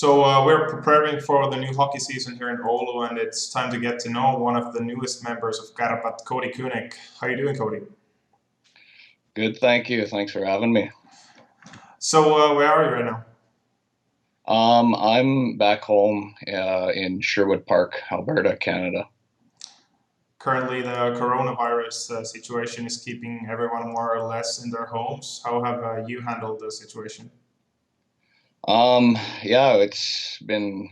We're preparing for the new hockey season here in Oulu, and it's time to get to know one of the newest members of Kärpät, Cody Kunyk. How are you doing, Cody? Good, thank you. Thanks for having me. Where are you right now? I'm back home in Sherwood Park, Alberta, Canada. Currently, the coronavirus situation is keeping everyone more or less in their homes. How have you handled the situation? Yeah, it's been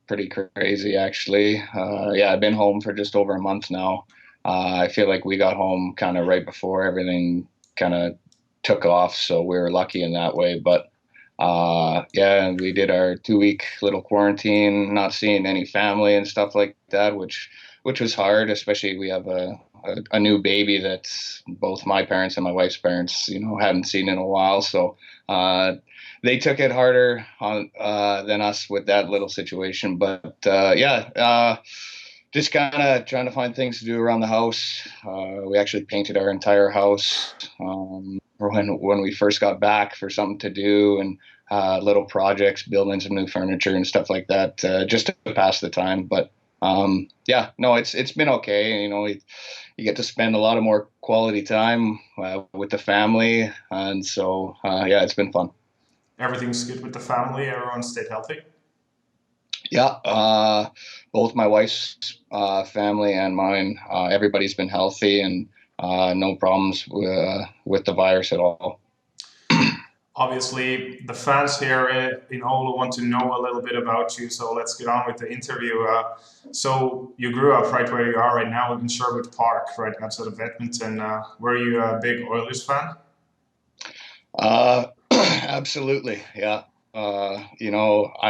pretty crazy actually. I've been home for just over a month now. I feel like we got home kind of right before everything kind of took off, so we were lucky in that way. But we did our 2-week little quarantine, not seeing any family and stuff like that, which was hard, especially we have a new baby that both my parents and my wife's parents, hadn't seen in a while. So they took it harder on than us with that little situation. But just kind of trying to find things to do around the house. We actually painted our entire house when we first got back for something to do, and little projects, building some new furniture and stuff like that, just to pass the time. But it's been okay. You get to spend a lot of more quality time with the family, and so it's been fun. Everything's good with the family. Everyone stayed healthy. Yeah, both my wife's family and mine, everybody's been healthy, and no problems with the virus at all. Obviously, the fans here in Oulu want to know a little bit about you, so let's get on with the interview. So you grew up right where you are right now in Sherwood Park, right outside of Edmonton. Were you a big Oilers fan? Absolutely, yeah. I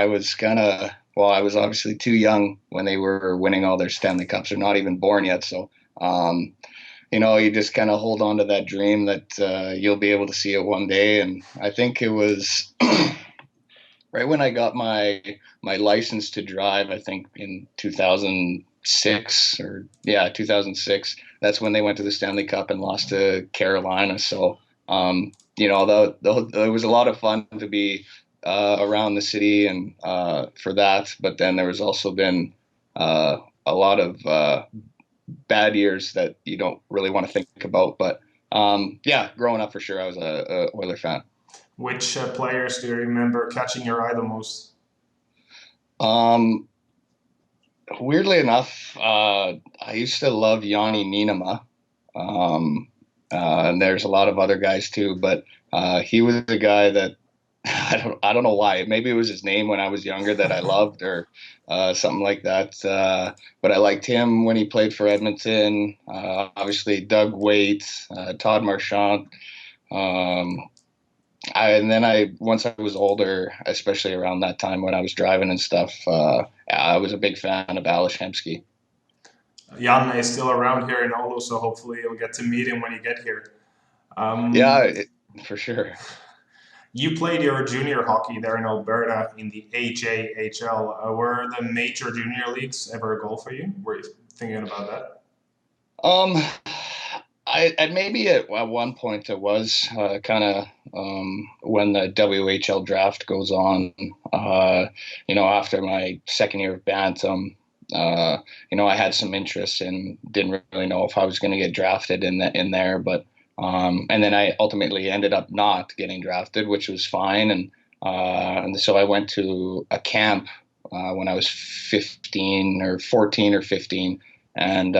was I was obviously too young when they were winning all their Stanley Cups, or not even born yet. So, you just kind of hold on to that dream that you'll be able to see it one day. And I think it was right when I got my license to drive, I think in 2006 2006. That's when they went to the Stanley Cup and lost to Carolina. So, it was a lot of fun to be around the city and for that. But then there was also been a lot of bad years that you don't really want to think about. But growing up for sure, I was a Oiler fan. Which players do you remember catching your eye the most? Weirdly enough, I used to love Yanni and there's a lot of other guys too, but he was a guy that I don't know why. Maybe it was his name when I was younger that I loved, or something like that. But I liked him when he played for Edmonton. Obviously, Doug Waite, Todd Marchand. Once I was older, especially around that time when I was driving and stuff, I was a big fan of Ales Hemsky. Yanni is still around here in Oulu, so hopefully you'll get to meet him when you get here. For sure. You played your junior hockey there in Alberta in the AJHL. Were the major junior leagues ever a goal for you? Were you thinking about that? Maybe at one point it was kind of when the WHL draft goes on. After my second year of Bantam, I had some interest and didn't really know if I was going to get drafted in there, but. And then I ultimately ended up not getting drafted, which was fine. And so I went to a camp when I was 14 or 15. And,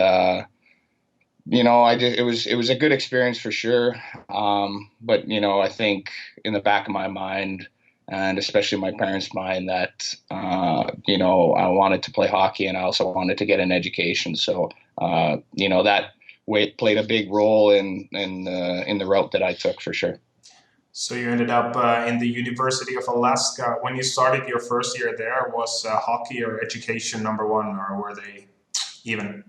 it was a good experience for sure. But, I think in the back of my mind, and especially my parents' mind, that, I wanted to play hockey, and I also wanted to get an education. So, that played a big role in the route that I took for sure. So you ended up in the University of Alaska. When you started your first year there, was hockey or education number one, or were they even?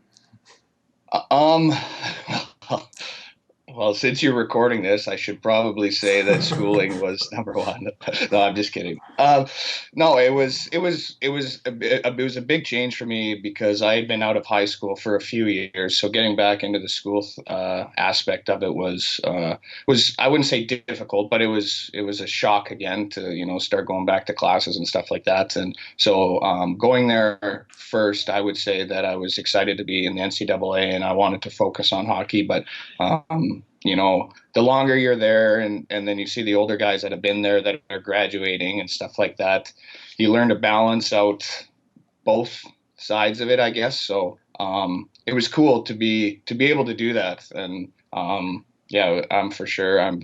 Well, since you're recording this, I should probably say that schooling was number one. No, I'm just kidding. No, it was a big change for me because I had been out of high school for a few years. So getting back into the school aspect of it was I wouldn't say difficult, but it was a shock again to start going back to classes and stuff like that. And so going there first, I would say that I was excited to be in the NCAA and I wanted to focus on hockey, but the longer you're there and then you see the older guys that have been there that are graduating and stuff like that, you learn to balance out both sides of it, I guess. So it was cool to be able to do that. And I'm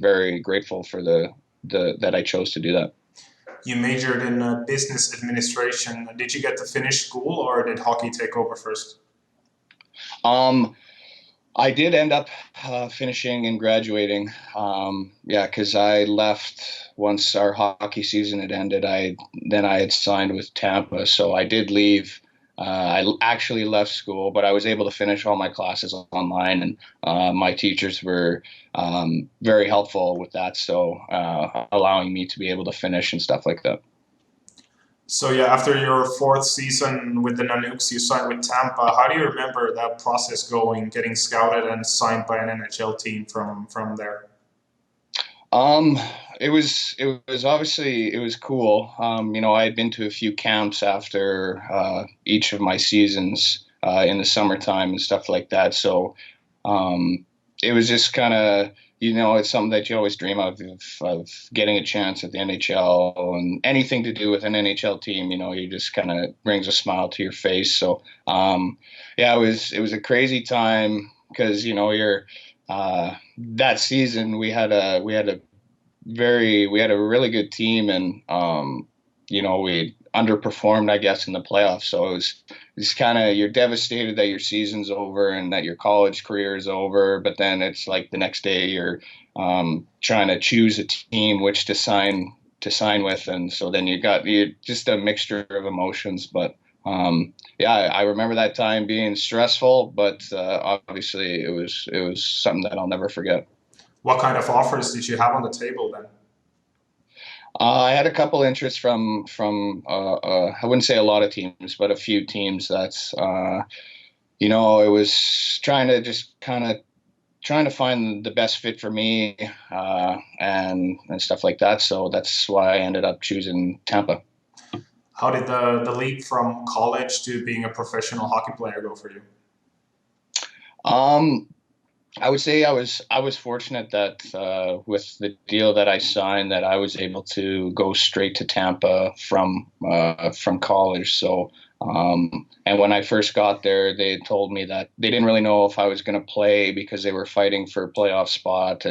very grateful for that I chose to do that. You majored in business administration. Did you get to finish school or did hockey take over first? I did end up finishing and graduating. Because I left once our hockey season had ended. I had signed with Tampa, so I did leave. I actually left school, but I was able to finish all my classes online, and my teachers were very helpful with that, so allowing me to be able to finish and stuff like that. So yeah, after your fourth season with the Nanooks, you signed with Tampa. How do you remember that process going, getting scouted and signed by an NHL team from there? It was obviously it was cool. I had been to a few camps after each of my seasons in the summertime and stuff like that. So it was just kind of, it's something that you always dream of getting a chance at the NHL, and anything to do with an NHL team, you just kind of brings a smile to your face. So, it was a crazy time because, you're, that season we had a really good team, and, we underperformed, I guess, in the playoffs. So it's kind of, you're devastated that your season's over and that your college career is over. But then it's like the next day you're trying to choose a team which to sign with, and so then you just a mixture of emotions. But I remember that time being stressful, but obviously it was something that I'll never forget. What kind of offers did you have on the table then? I had a couple interests from I wouldn't say a lot of teams, but a few teams. That's it was trying to find the best fit for me and stuff like that. So that's why I ended up choosing Tampa. How did the leap from college to being a professional hockey player go for you? I would say I was fortunate that with the deal that I signed, that I was able to go straight to Tampa from college. So and when I first got there, they told me that they didn't really know if I was going to play because they were fighting for a playoff spot,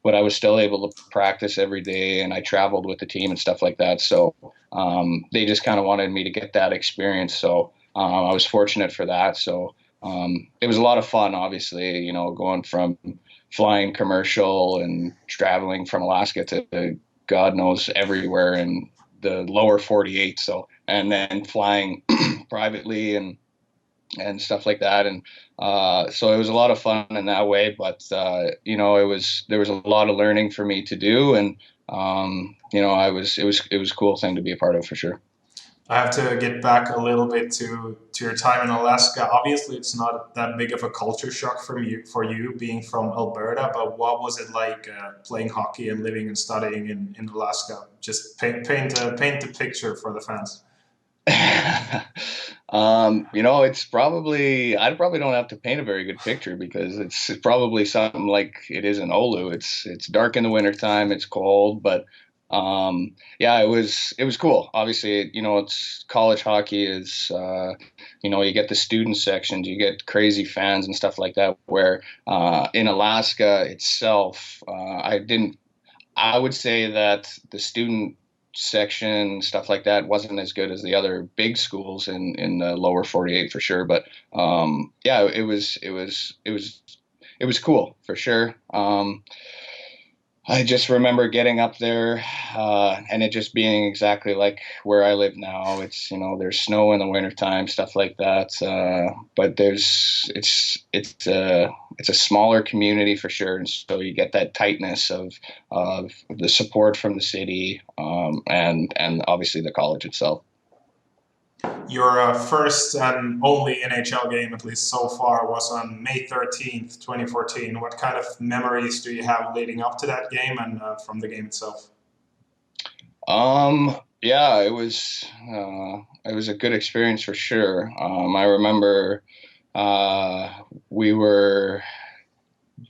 but I was still able to practice every day, and I traveled with the team and stuff like that. So they just kind of wanted me to get that experience. So I was fortunate for that. So. It was a lot of fun, obviously, going from flying commercial and traveling from Alaska to God knows everywhere in the lower 48. So, and then flying privately and stuff like that. And so it was a lot of fun in that way. But, there was a lot of learning for me to do. And, it was a cool thing to be a part of for sure. I have to get back a little bit to your time in Alaska. Obviously, it's not that big of a culture shock for you being from Alberta, but what was it like playing hockey and living and studying in Alaska? Just paint the picture for the fans. It's probably, I probably don't have to paint a very good picture because it's probably something like it is in Oulu. It's dark in the wintertime, it's cold, but it was cool. Obviously, it's college hockey is, you get the student sections, you get crazy fans and stuff like that, where in Alaska itself, I would say that the student section, stuff like that, wasn't as good as the other big schools in the lower 48 for sure. But it was cool for sure. I just remember getting up there and it just being exactly like where I live now. It's, there's snow in the wintertime, stuff like that. But it's a smaller community for sure. And so you get that tightness of the support from the city and obviously the college itself. Your first and only NHL game, at least so far, was on May 13th, 2014. What kind of memories do you have leading up to that game and from the game itself? Yeah, it was a good experience for sure. I remember we were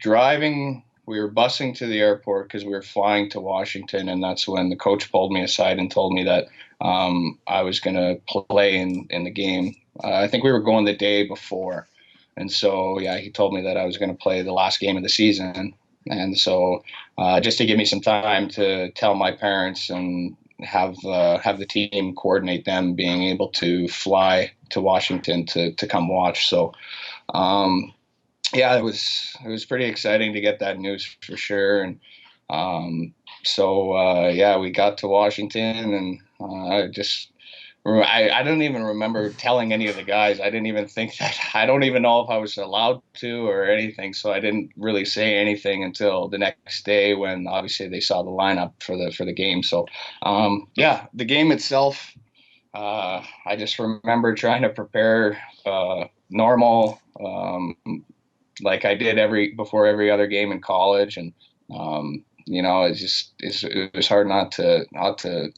busing to the airport because we were flying to Washington, and that's when the coach pulled me aside and told me that I was going to play in the game. I think we were going the day before. And so, yeah, he told me that I was going to play the last game of the season. And so just to give me some time to tell my parents and have the team coordinate them being able to fly to Washington to come watch. So, yeah, it was pretty exciting to get that news for sure. And yeah, we got to Washington, and I don't even remember telling any of the guys. I didn't even think that. I don't even know if I was allowed to or anything. So I didn't really say anything until the next day when obviously they saw the lineup for the game. So yeah, the game itself, I just remember trying to prepare normal, like I did before every other game in college, and it was hard not to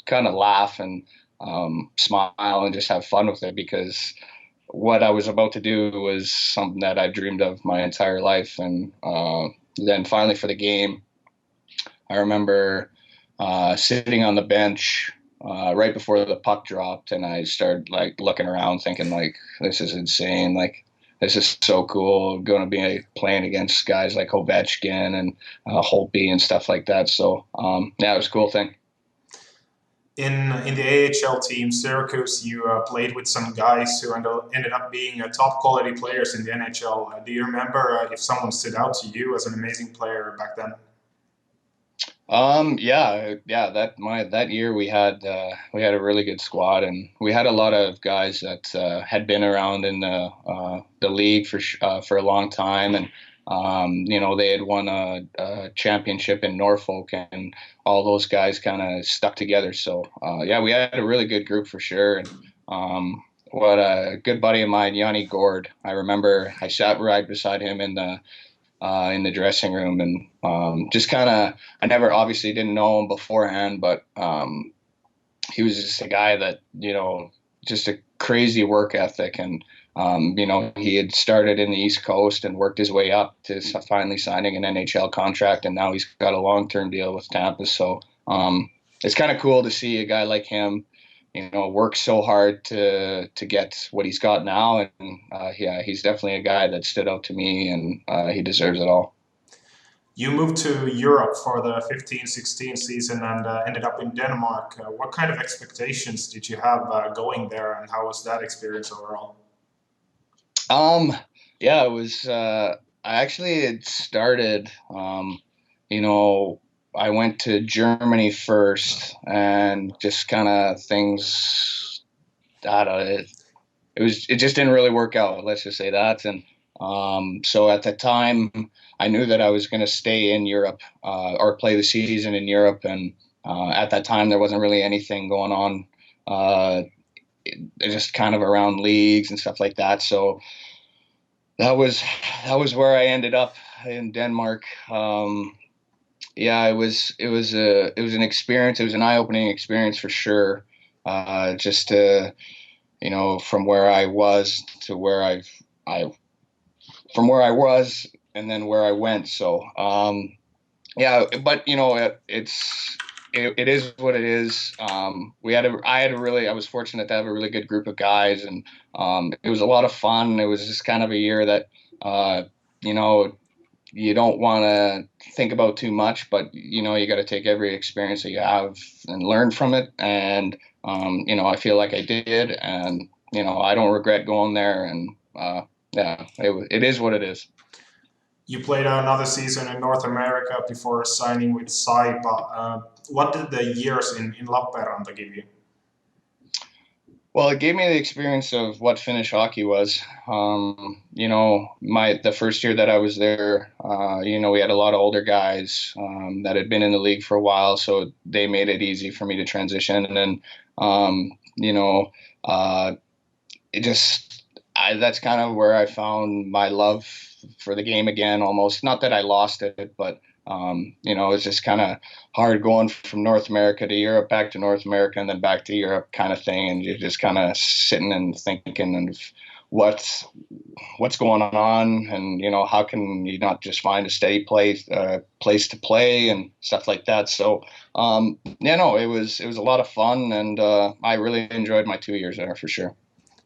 kind of laugh and smile and just have fun with it, because what I was about to do was something that I've dreamed of my entire life. And then finally for the game, I remember sitting on the bench right before the puck dropped, and I started like looking around thinking like, this is insane. Like, this is so cool. I'm going to be playing against guys like Ovechkin and Holtby and stuff like that. So yeah, it was a cool thing. In the AHL team, Syracuse, you played with some guys who ended up being top quality players in the NHL. Do you remember if someone stood out to you as an amazing player back then? Yeah. That year we had a really good squad, and we had a lot of guys that had been around in the league for a long time, and they had won a championship in Norfolk, and all those guys kind of stuck together. So yeah, we had a really good group for sure. And what a good buddy of mine, Yanni Gourde. I remember I sat right beside him in the dressing room, and just kind of, I never obviously didn't know him beforehand, but he was just a guy that, just a crazy work ethic. And he had started in the East Coast and worked his way up to finally signing an NHL contract, and now he's got a long-term deal with Tampa. So it's kind of cool to see a guy like him, work so hard to get what he's got now. And yeah, he's definitely a guy that stood out to me, and he deserves it all. You moved to Europe for the 15-16 season and ended up in Denmark. What kind of expectations did you have going there, and how was that experience overall? Yeah, it was, I actually had started, I went to Germany first, and just kind of things, I don't know, it just didn't really work out. Let's just say that. And so at the time, I knew that I was going to stay in Europe or play the season in Europe. And at that time, there wasn't really anything going on, just kind of around leagues and stuff like that. So that was where I ended up in Denmark. Yeah, it was an experience. It was an eye-opening experience for sure. Just to, from where I was to where from where I was and then where I went. So, yeah, but it is what it is. I was fortunate to have a really good group of guys, and it was a lot of fun. It was just kind of a year that, you don't want to think about too much, but you got to take every experience that you have and learn from it. And I feel like I did, and I don't regret going there. And yeah, it is what it is. You played another season in North America before signing with Saipa. What did the years in Lappeenranta give you? Well, it gave me the experience of what Finnish hockey was. The first year that I was there, we had a lot of older guys that had been in the league for a while, so they made it easy for me to transition. And then, that's kind of where I found my love for the game again. Almost not that I lost it, but it's just kind of hard going from North America to Europe, back to North America, and then back to Europe kind of thing. And you're just kind of sitting and thinking of what's going on, and how can you not just find a steady place to play and stuff like that. So it was a lot of fun, and I really enjoyed my 2 years there for sure.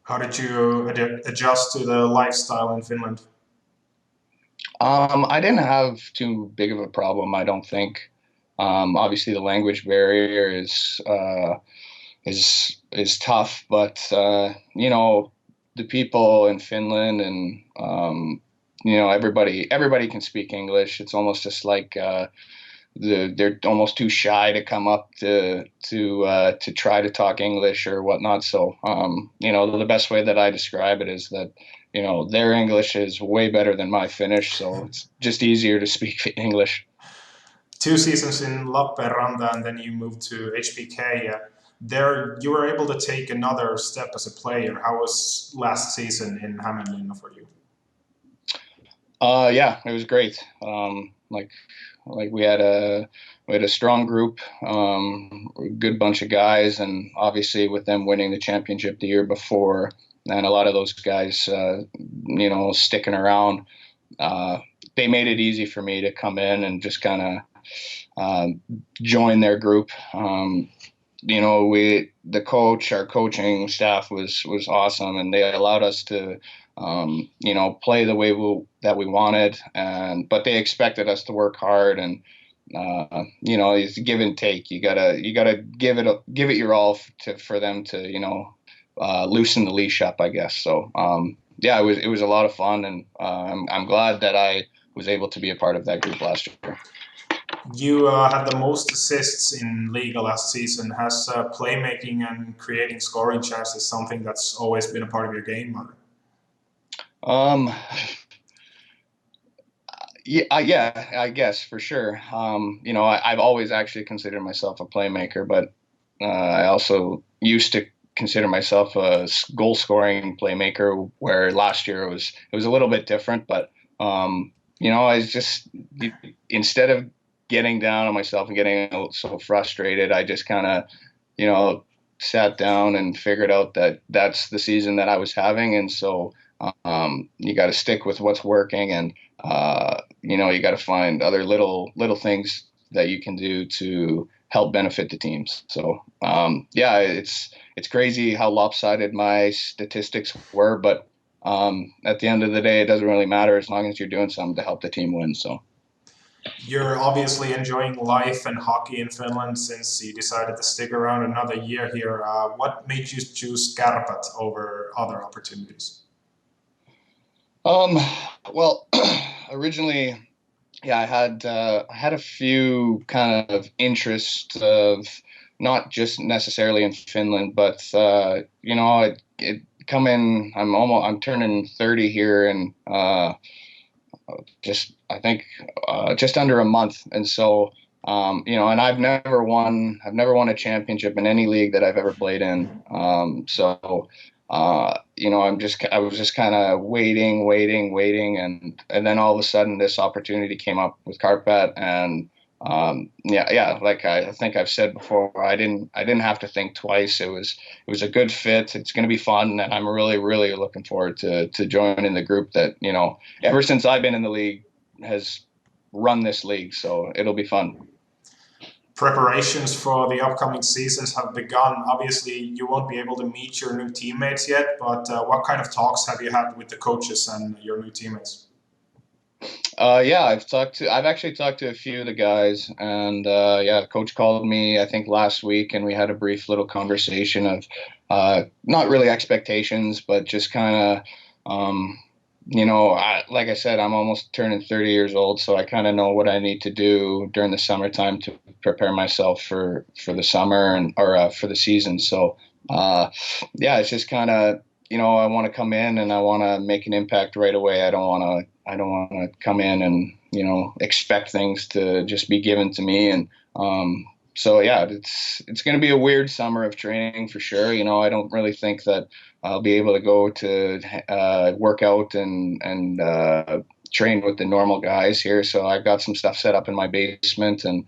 How did you adjust to the lifestyle in Finland? I didn't have too big of a problem, I don't think. Obviously, the language barrier is tough, but the people in Finland and everybody can speak English. It's almost just like they're almost too shy to come up to try to talk English or whatnot. So the best way that I describe it is that their English is way better than my Finnish, so it's just easier to speak English. 2 seasons in Lappeenranta, and then you moved to HBK. There, you were able to take another step as a player. How was last season in Hämeenlinna for you? Yeah, it was great. We had a strong group, a good bunch of guys, and obviously with them winning the championship the year before, and a lot of those guys, sticking around, they made it easy for me to come in and just kind of join their group. The coach, our coaching staff was awesome, and they allowed us to, play the way that we wanted, but they expected us to work hard, and it's give and take. You gotta give it your all for them to loosen the leash up, I guess. So it was a lot of fun, and I'm glad that I was able to be a part of that group last year. You had the most assists in Liiga last season. Has playmaking and creating scoring chances something that's always been a part of your game? Or? Yeah, I guess for sure. I've always actually considered myself a playmaker, but I also used to consider myself a goal-scoring playmaker. Where last year it was a little bit different, but I just instead of getting down on myself and getting so frustrated, I just kind of sat down and figured out that that's the season that I was having, and so you got to stick with what's working, and you got to find other little things that you can do to help benefit the teams. So it's crazy how lopsided my statistics were, but at the end of the day, it doesn't really matter as long as you're doing something to help the team win. So you're obviously enjoying life and hockey in Finland since you decided to stick around another year here. What made you choose Kärpät over other opportunities? Well, originally, yeah, I had a few kind of interests of not just necessarily in Finland, but it come in. I'm turning 30 here, and just under a month, and so and I've never won a championship in any league that I've ever played in. I was just kind of waiting, and then all of a sudden this opportunity came up with Kärpät, and like I think I've said before, I didn't have to think twice. It was a good fit. It's going to be fun, and I'm really, really looking forward to joining the group that ever since I've been in the league has run this league. So it'll be fun. Preparations for the upcoming seasons have begun. Obviously, you won't be able to meet your new teammates yet, but what kind of talks have you had with the coaches and your new teammates? I've actually talked to a few of the guys, and the coach called me, I think, last week, and we had a brief little conversation of not really expectations, but just kind of like I said, I'm almost turning 30 years old, so I kind of know what I need to do during the summertime to prepare myself for the summer or for the season. So, it's just kind of, I want to come in and I want to make an impact right away. I don't want to come in and, expect things to just be given to me. And, it's going to be a weird summer of training for sure. I don't really think that I'll be able to go to work out and train with the normal guys here. So I've got some stuff set up in my basement, and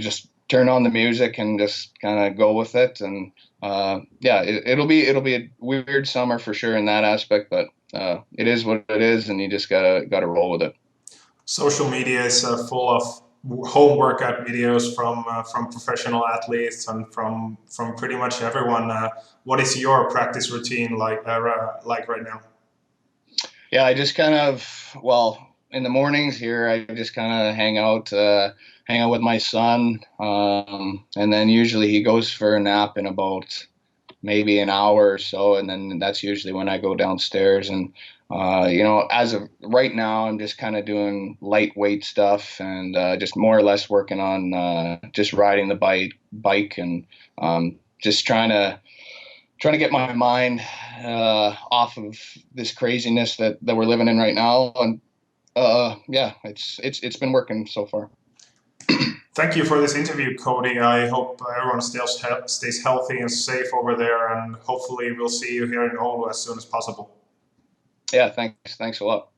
just turn on the music and just kind of go with it. And it'll be a weird summer for sure in that aspect, but it is what it is, and you just gotta roll with it. Social media is full of home workout videos from professional athletes and from pretty much everyone. What is your practice routine like right now? Yeah, I just kind of, in the mornings here, I just kind of hang out with my son, and then usually he goes for a nap in about maybe an hour or so, and then that's usually when I go downstairs. And as of right now, I'm just kind of doing lightweight stuff and just more or less working on just riding the bike and just trying to get my mind off of this craziness that we're living in right now. And it's been working so far. Thank you for this interview, Cody. I hope everyone stays healthy and safe over there, and hopefully we'll see you here in Oulu as soon as possible. Yeah, thanks a lot.